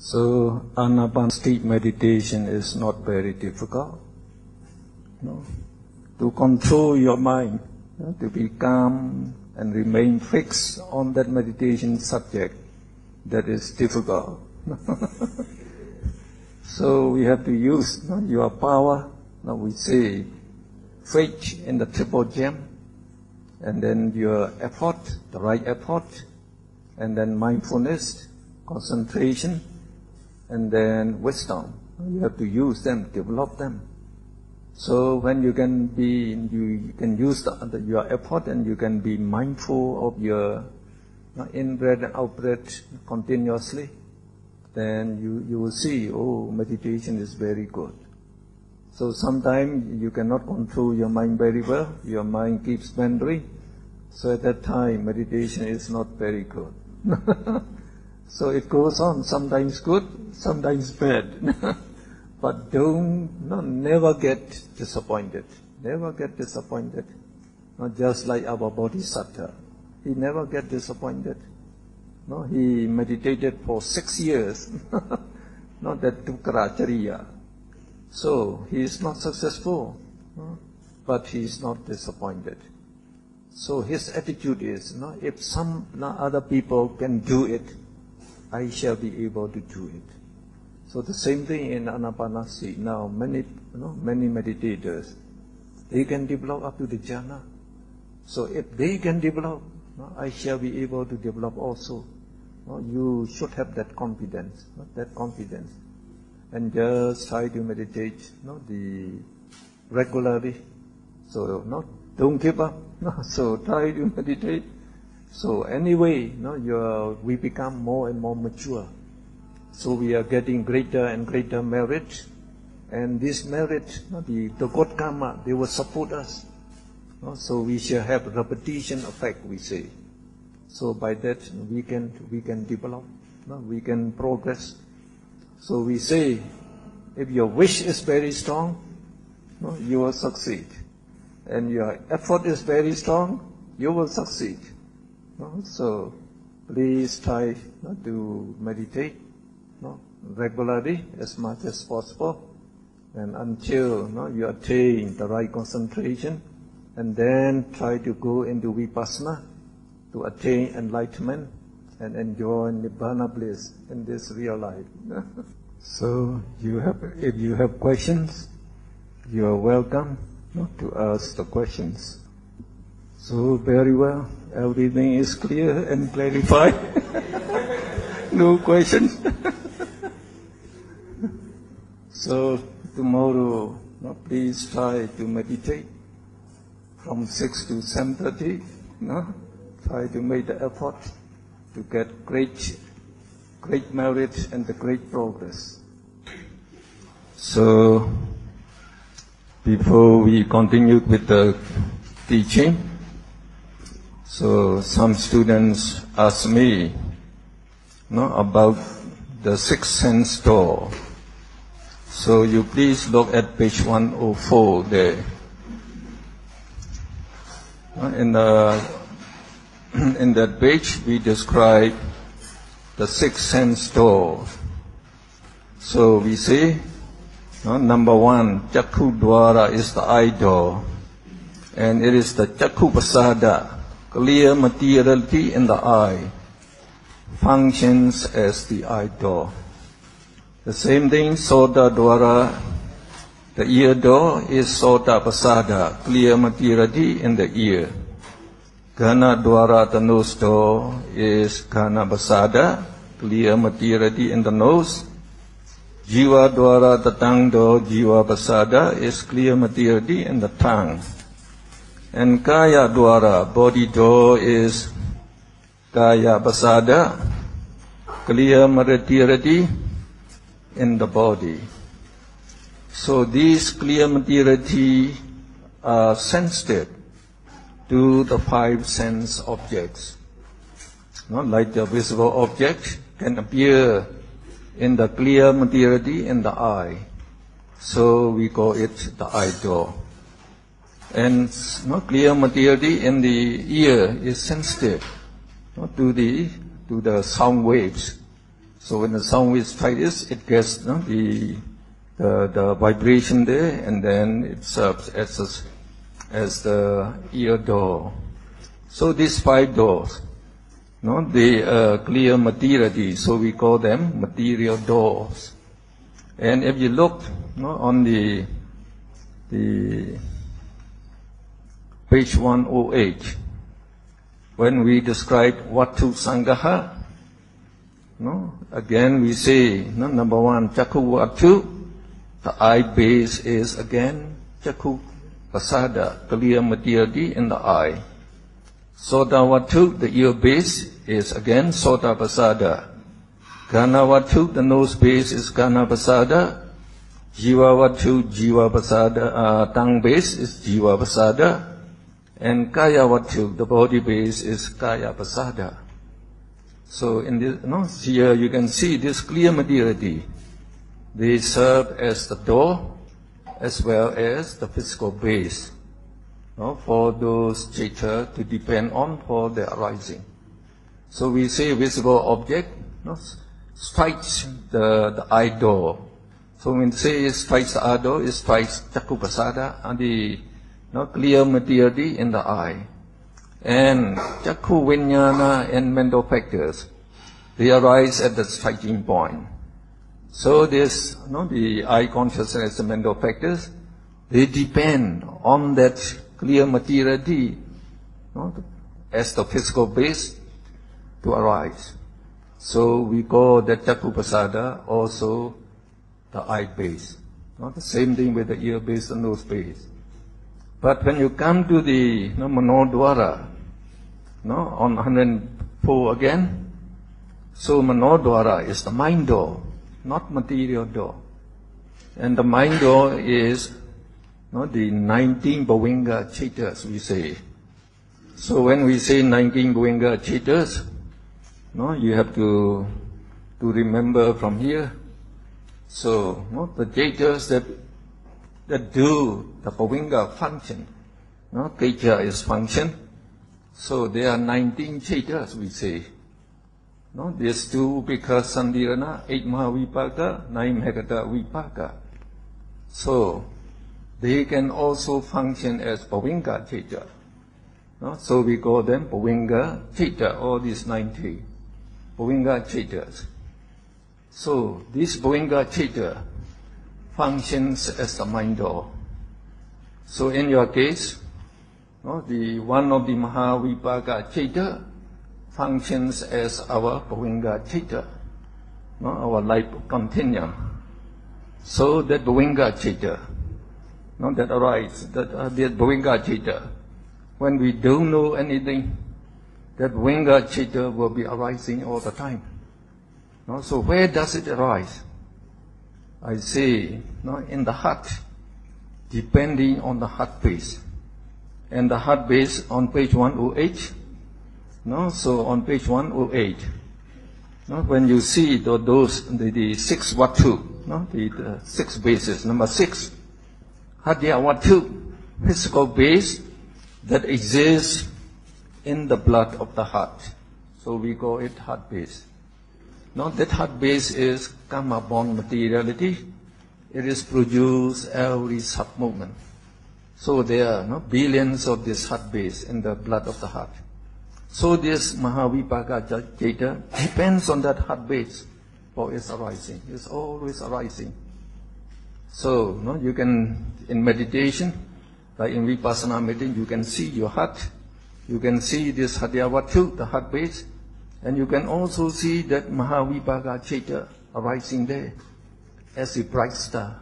So Anapanasati meditation is not very difficult. No? To control your mind, to be calm and remain fixed on that meditation subject, that is difficult. So we have to use your power. Now we say faith in the triple gem, and then your effort, the right effort, and then mindfulness, concentration, and then wisdom. You have to use them, develop them. So when you can use your effort, and you can be mindful of your in-breath and out-breath continuously, then you will see, oh, meditation is very good. So sometimes you cannot control your mind very well. Your mind keeps wandering. So at that time, meditation is not very good. So it goes on, sometimes good, sometimes bad. But never get disappointed. Never get disappointed. Not just like our Bodhisattva. He never get disappointed. No, he meditated for 6 years. Not that Dukkharacharya. So he is not successful, but he is not disappointed. So his attitude is, if some other people can do it, I shall be able to do it. So the same thing in Anapanasati. Now many meditators, they can develop up to the jhana. So if they can develop, I shall be able to develop also. You should have that confidence, and just try to meditate, regularly. So don't give up. So try to meditate. So anyway, we become more and more mature. So we are getting greater and greater merit, and this merit, the good karma, they will support us. So we shall have repetition effect, we say. So by that we can develop, we can progress. So we say, if your wish is very strong, you will succeed, and your effort is very strong, you will succeed. So please try to meditate regularly as much as possible, and until you attain the right concentration, and then try to go into vipassana to attain enlightenment and enjoy nibbana bliss in this real life. So if you have questions, you are welcome to ask the questions. So very well, everything is clear and clarified. No questions. So tomorrow, please try to meditate from 6 to 7:30. Try to make the effort to get great merit and the great progress. So before we continue with the teaching, so some students ask me about the sixth sense door. So you please look at page 104 there. In that page we describe the sixth sense door. So we say, number 1, Chakku Dwara is the eye door, and it is the Chakku Pasada, clear materiality in the eye, functions as the eye door. The same thing, Sota Dwara, the ear door, is Sota Pasada, clear materiality in the ear. Ghana Dwara, the nose door, is Ghana Pasada, clear materiality in the nose. Jiva Dwara, the tongue door, Jiva Pasada, is clear materiality in the tongue. And Kaya Dwara, body door, is Kaya Pasada, clear materiality in the body. So these clear materiality are sensitive to the 5 sense objects. Like the visible object can appear in the clear materiality in the eye. So we call it the eye door. And clear materiality in the ear is sensitive to the sound waves. So when the sound wave strikes this, it gets the vibration there, and then it serves as the ear door. So these 5 doors, they clear materiality, so we call them material doors. And if you look on the page 108, when we describe Vatu Sangaha, again we say, number 1, Chakku Vatu, the eye base is again Chakku Pasada, clear materiality in the eye. Sota Vatu, the ear base, is again Sota Pasada. Gana Vatu, the nose base, is Gana Pasada. Jiva Vatu, Jiva Pasada, tongue base is Jiva Pasada. And Kaya Vatu, the body base, is Kaya Pasada. So in this, here you can see this clear materiality. They serve as the door as well as the physical base for those chaita to depend on for their arising. So we say visible object strikes the eye door. So when we say it strikes the eye door, it strikes Chakku Pasada and the clear materiality in the eye. And Chakku Vijnana and mental factors, they arise at the striking point. So this, the eye consciousness and mental factors, they depend on that clear materiality as the physical base to arise. So we call that Chakku Pasada also the eye base. The same thing with the ear base and nose base. But when you come to the Manodwara, on 104 again, so Manodwara is the mind door, not material door. And the mind door is the 19 Bhavinga Chaitas, we say. So when we say 19 Bhavinga Chaitas, you have to remember from here. So the Chaitas that do the Bhavinga function, Kecha is function. So there are 19 Chaitas, we say. There's 2 because Sandirana, 8 Mahavipaka, 9 Hekata Vipaka. So they can also function as Bhavinga Chaita. So we call them Bhavinga Chaita, all these 90 Bhavinga Chaitas. So this Bhavinga Chaita functions as the mind door. So in your case, the one of the Mahavipaka Chaita functions as our Bhavinga Chaita, our life continuum. So that Bhavinga Chaita, that arises, that Bhavinga Chaita, when we don't know anything, that Bhavinga Chaita will be arising all the time. So where does it arise? I say, in the heart, depending on the heart base. And the heart base on page 108, so on page 108, when you see the 6 Vatu, the 6 bases, number 6, Hadya Vatu, physical base that exists in the blood of the heart. So we call it heart base. That heart base is karma-born materiality. It is produced every sub-moment. So there are billions of this heart base in the blood of the heart. So this Mahavipaka Chaita depends on that heart base for its arising. It's always arising. So you can, in meditation, like in Vipassana meditation, you can see your heart. You can see this Hadyavatu, the heart base. And you can also see that Mahavipaka Chaita arising there as a bright star.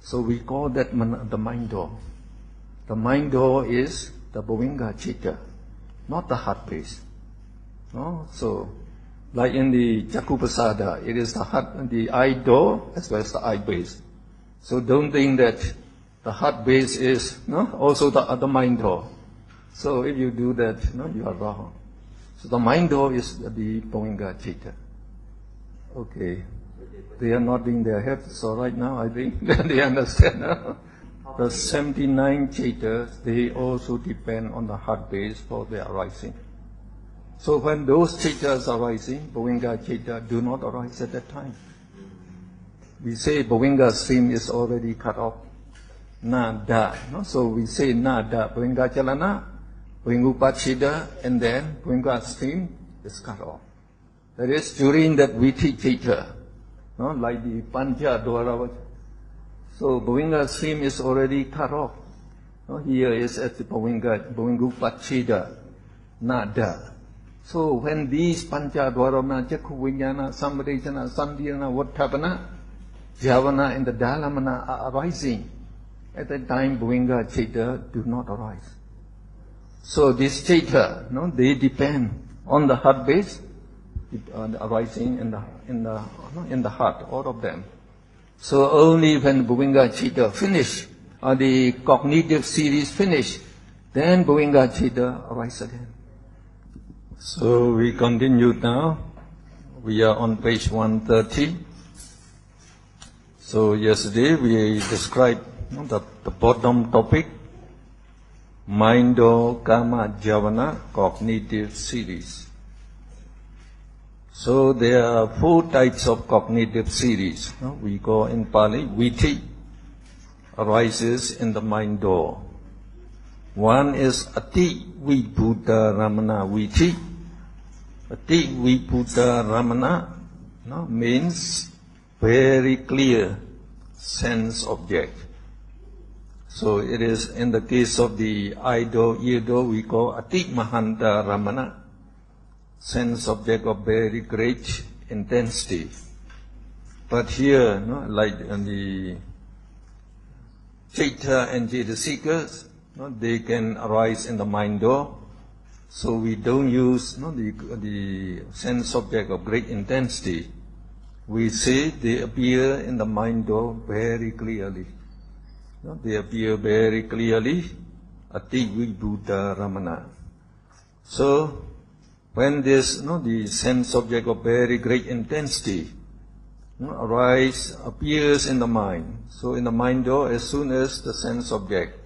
So we call that the mind door. The mind door is the Bhavinga Chaita, not the heart base. So, like in the Chakku Pasada, it is the eye door as well as the eye base. So don't think that the heart base is also the mind door. So if you do that, you are wrong. So the mind door is the Bhavinga Chaita. Okay. They are nodding their heads, so right now I think they understand. The 79 Chaitas, they also depend on the heart base for their arising. So when those citas are arising, Bhavinga Citta do not arise at that time. We say Bhavinga stream is already cut off. Nada. No? So we say Nada, Bhavinga Chalana, Bhavingupachida, and then Bhavinga stream is cut off. That is during that Viti Citta, no? Like the Panja Dwara. So Bhavinga stream is already cut off. No? Here is at the Bhavingupachida, Nada. So when these Panja Dwarana, Jakku Vijnana, Samrejana, Sandhyana, Vattapana, Javana and the Dalamana are arising, at that time Bhavinga Citta do not arise. So this Citta, no, they depend on the heart base, arising in the heart, all of them. So only when Bhavinga Citta finish, or the cognitive series finish, then Bhavinga Citta arise again. So we continue now. We are on page 130. So yesterday we described the bottom topic, Mindo Kama Javana cognitive series. So there are 4 types of cognitive series. We call in Pali Viti, arises in the mind door. One is Ati Vibhuta Ramana Viti. Ati Vibhuta Ramana means very clear sense object. So it is in the case of the eye door, ear door, we call Ati Mahanta Ramana, sense object of very great intensity. But here, like in the Citta and Cetasika, they can arise in the mind door. So we don't use the sense object of great intensity. We say they appear in the mind door very clearly. They appear very clearly, Ati Vibhuta Ramana. So when this, the sense object of very great intensity appears in the mind. So in the mind door, as soon as the sense object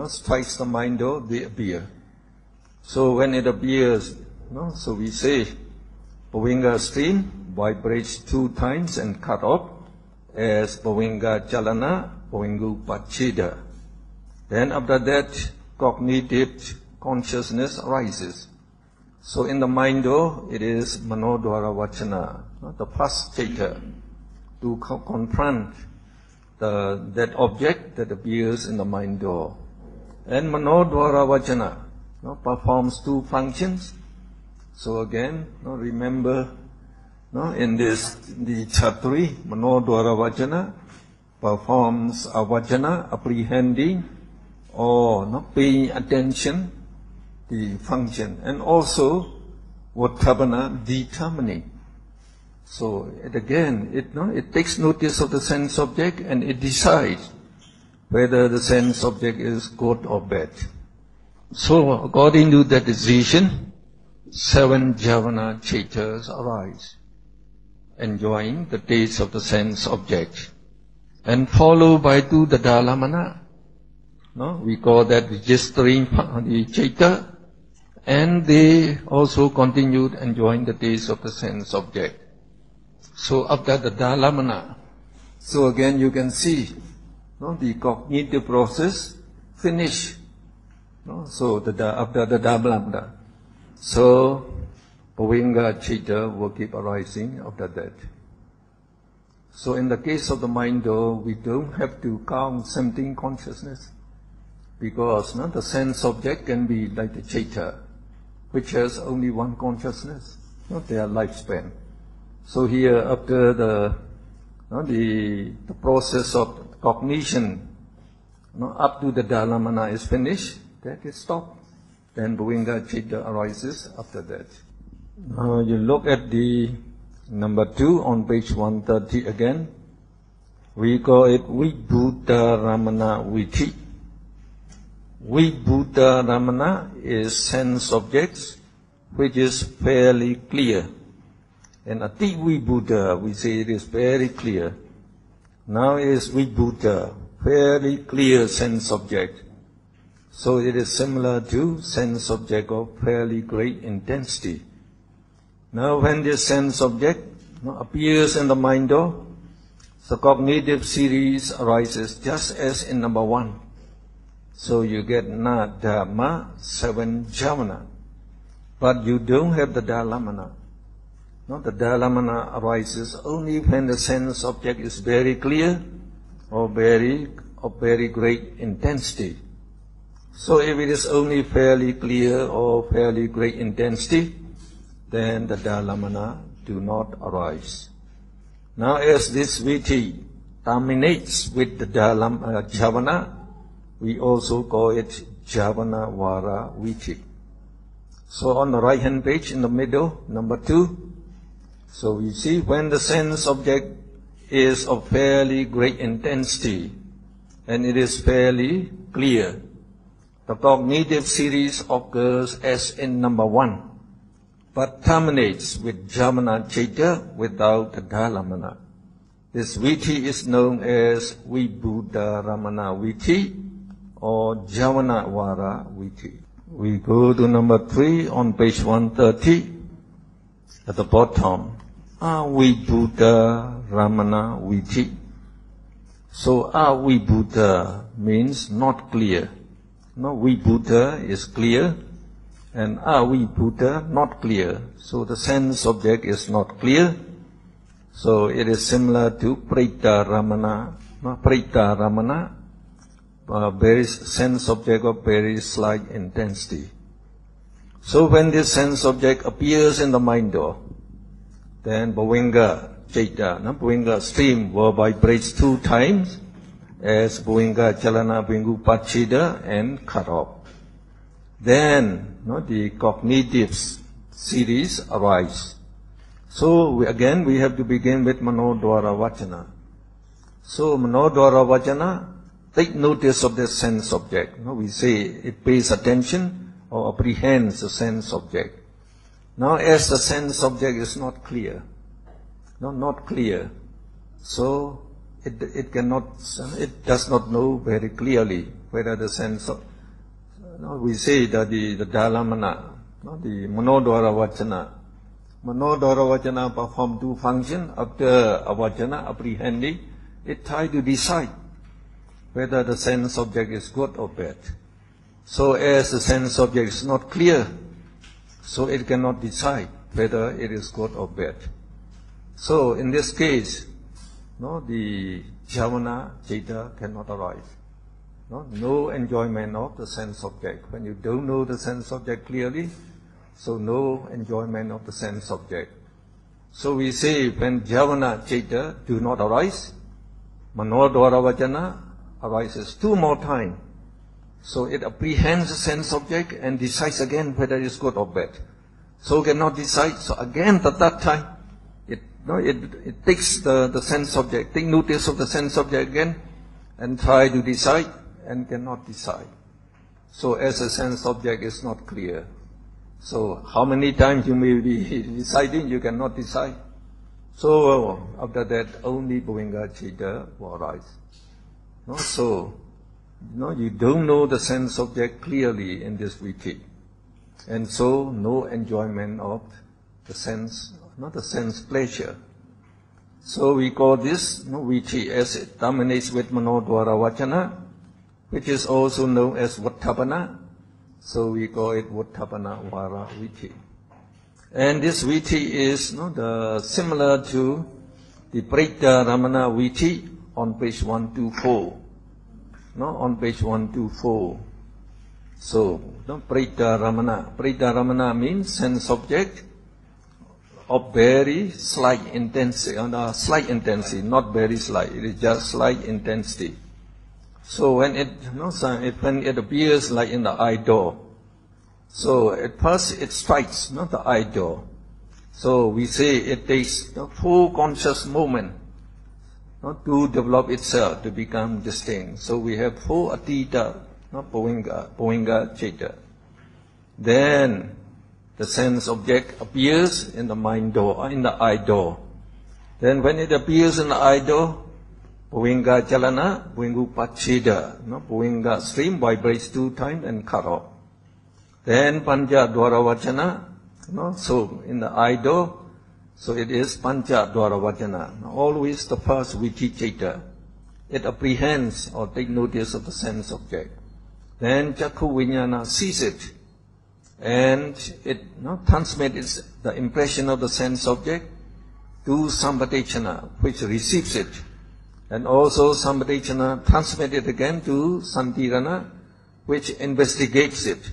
strikes the mind door, they appear. So when it appears, so we say Bhavinga stream vibrates 2 times and cut off as Bhavinga Chalana, Bhavingupachida. Then after that, cognitive consciousness arises. So in the mind door, it is Manodwara Vachana, the first citta, to confront that object that appears in the mind door. And Manodwara Vachana performs 2 functions. So again, remember, in this, the Chaturi, Manodwara Vachana, performs a Vachana, apprehending, or not paying attention, the function, and also Vattapana, determining. So it takes notice of the sense object and it decides whether the sense object is good or bad. So according to that decision, 7 Javana Cittas arise, enjoying the taste of the sense object, and followed by 2 the Dalamana. We call that registering the Citta, and they also continued enjoying the taste of the sense object. So after the Dalamana, so again you can see the cognitive process finish. So after the Dalamana, so Bhavinga Citta will keep arising after that. So in the case of the mind door, we don't have to count something consciousness, because the sense object can be like the Citta, which has only 1 consciousness, their lifespan. So here, after the process of cognition, up to the Dalamana is finished, that is stopped. Then Bhavinga Citta arises after that. Now you look at the number 2 on page 130 again. We call it Vibhuta Ramana Viti. Vibhuta Ramana is sense objects which is fairly clear. And Ati Vibhuta, we say it is very clear. Now is Vibhuta, fairly clear sense object. So it is similar to sense object of fairly great intensity. Now when this sense object appears in the mind door, the cognitive series arises just as in number 1. So you get na, dhamma, 7 jhana. But you don't have the dhalamana. No, the dhalamana arises only when the sense object is very clear or of very great intensity. So if it is only fairly clear or fairly great intensity, then the dhalamana do not arise. Now as this viti terminates with the jhavana, we also call it jhavana vara viti. So on the right hand page in the middle, number 2, so we see when the sense object is of fairly great intensity and it is fairly clear, the cognitive series occurs as in number 1, but terminates with jhavana citta without the dhalamana. This viti is known as vibhuddharamana viti or jhavana vara viti. We go to number 3 on page 130 at the bottom. Avibhuddharamana viti. So avibhuddha means not clear. No, vibhuddha is clear and avibhuddha not clear. So the sense object is not clear. So it is similar to pretaramana. Pretaramana, very sense object of very slight intensity. So when this sense object appears in the mind door, then bhavinga citta, bhavinga stream will vibrates 2 times as bhavinga chalana bhingu pachida and cut off. Then the cognitive series arise. So we have to begin with manodwara vachana. So manodwara vachana, take notice of the sense object. We say it pays attention or apprehends the sense object. Now as the sense object is not clear, not clear, so it does not know very clearly whether the sense of, we say that the dhalamana, the manodwara vachana. Manodwara vachana perform 2 functions. After avachana, apprehending, it tries to decide whether the sense object is good or bad. So as the sense object is not clear, so it cannot decide whether it is good or bad. So in this case, the jhavana citta cannot arise. No enjoyment of the sense object. When you don't know the sense object clearly, so no enjoyment of the sense object. So we say when jhavana citta do not arise, manodwara vachana arises 2 more times. So it apprehends the sense object and decides again whether it is good or bad. So cannot decide. So again at that time, it takes the sense object, take notice of the sense object again and try to decide and cannot decide. So as the sense object is not clear. So how many times you may be deciding, you cannot decide. So after that, only bhavinga citta will arise. So you don't know the sense object clearly in this viti. And so no enjoyment of the sense, not the sense pleasure. So we call this viti as it terminates with manodwara vachana, which is also known as vattapana. So we call it vattapana vara viti. And this viti is similar to the pretaramana viti on page 124. On page 124. So, pretaramana means sense object of very slight intensity, not very slight, it is just slight intensity. So when it appears like in the eye door, so at first it strikes, not the eye door. So we say it takes full conscious moment to develop itself, to become distinct. So we have 4 atita, bhavinga citta. Then the sense object appears in the mind door, in the eye door. Then when it appears in the eye door, Bhuvinga Jalana, Bhuvingu Pacheda. No? Bhuvinga stream vibrates 2 times and cut off. Then Panja Dwara Vachana, no? So in the eye door, so it is Panja Dwara Vachana. Always the first Vichita. It apprehends or takes notice of the sense object. Then Chakku Vijnana sees it. And it transmits the impression of the sense object to Sampadechana, which receives it. And also Sampadechana transmits it again to Santirana, which investigates it.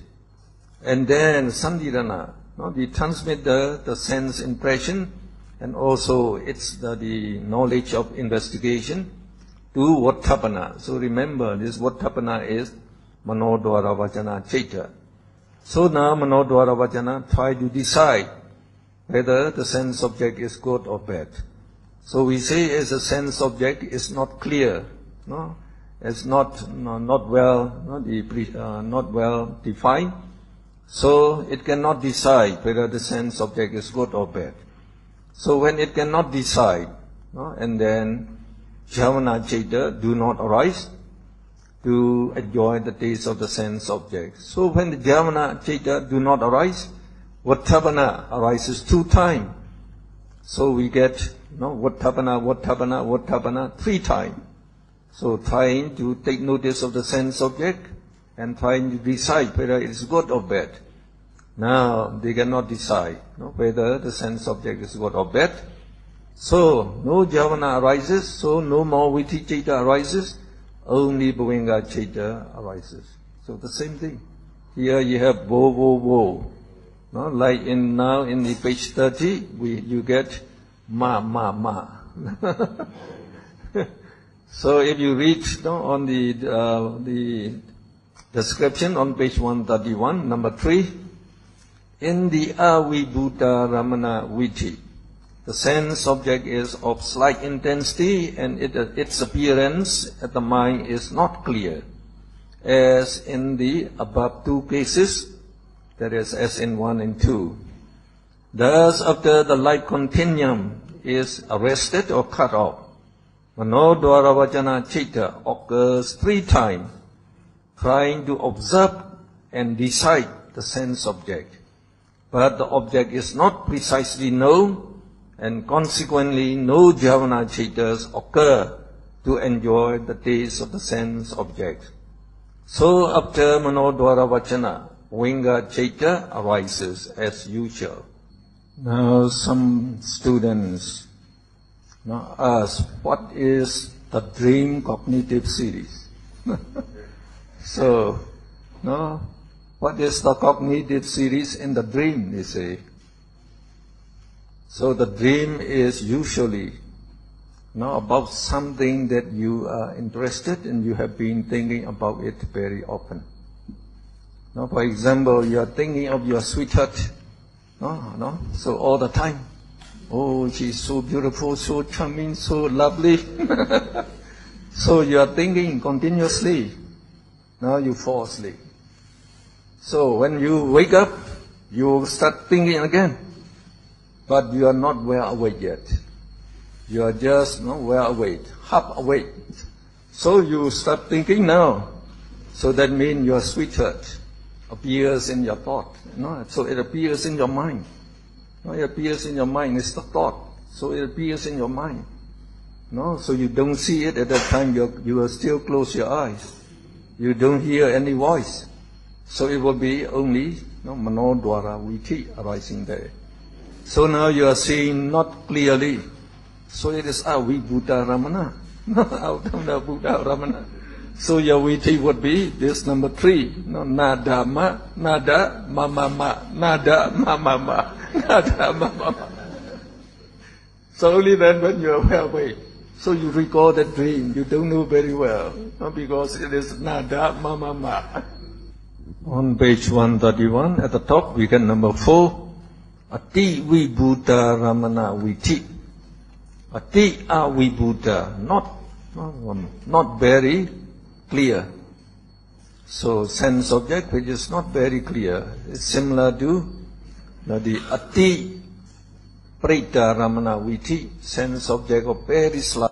And then Santirana, they transmit the sense impression and also it's the knowledge of investigation to Vattapana. So remember, this Vattapana is Manodwara Vachana Chaita. So now Manodwara Vachana try to decide whether the sense object is good or bad. So we say as a sense object is not clear, no? It's not well defined. So it cannot decide whether the sense object is good or bad. So when it cannot decide, and then Javana Chaita do not arise to enjoy the taste of the sense object. So when the Javana Chaita do not arise, Vattapana arises 2 times. So we get Vattapana 3 times. So trying to take notice of the sense object and trying to decide whether it is good or bad. Now they cannot decide whether the sense object is good or bad. So no Javana arises, so no more Viti Chaita arises, only Bhuvinga Chaita arises. So the same thing. Here you have wo. No? Like now in the page 30, you get ma. So if you read on the description on page 131, number 3, in the Avibhuta Ramana Viti, the sense object is of slight intensity and its appearance at the mind is not clear, as in the above 2 cases, that is as in 1 and 2. Thus, after the light continuum is arrested or cut off, Manodwara Vachana Chaita occurs 3 times, trying to observe and decide the sense object. But the object is not precisely known, and consequently no Javana Chaitas occur to enjoy the taste of the sense object. So after Manodwara Vachana, Bhuvinga Chaita arises as usual. Now some students ask, what is the dream cognitive series? So, what is the cognitive series in the dream, they say. So the dream is usually about something that you are interested and you have been thinking about it very often. Now, for example, you are thinking of your sweetheart, so all the time. Oh, she's so beautiful, so charming, so lovely. So you are thinking continuously. Now you fall asleep. So when you wake up, you start thinking again. But you are not well awake yet. You are just well awake, half awake. So you start thinking now. So that means your sweetheart appears in your thought. So it appears in your mind. It appears in your mind, it's the thought. So it appears in your mind. So you don't see it at that time, you will still close your eyes. You don't hear any voice. So it will be only Manodwara Viti arising there. So now you are seeing not clearly. So it is Avibhuta Ramana. Avibhuta Ramana. So your Viti would be this number 3. Nada ma, nada mama ma, nada mama ma, nada mama ma. So only then when you are well awake. So you recall that dream, you don't know very well, because it is nada mama ma. On page 131, at the top, we get number 4. Ati Vibhuta Ramana Viti. Ati Avibhuta, not very clear. So sense object which is not very clear is similar to the Ati Prita Ramana Viti, sense object of very slight.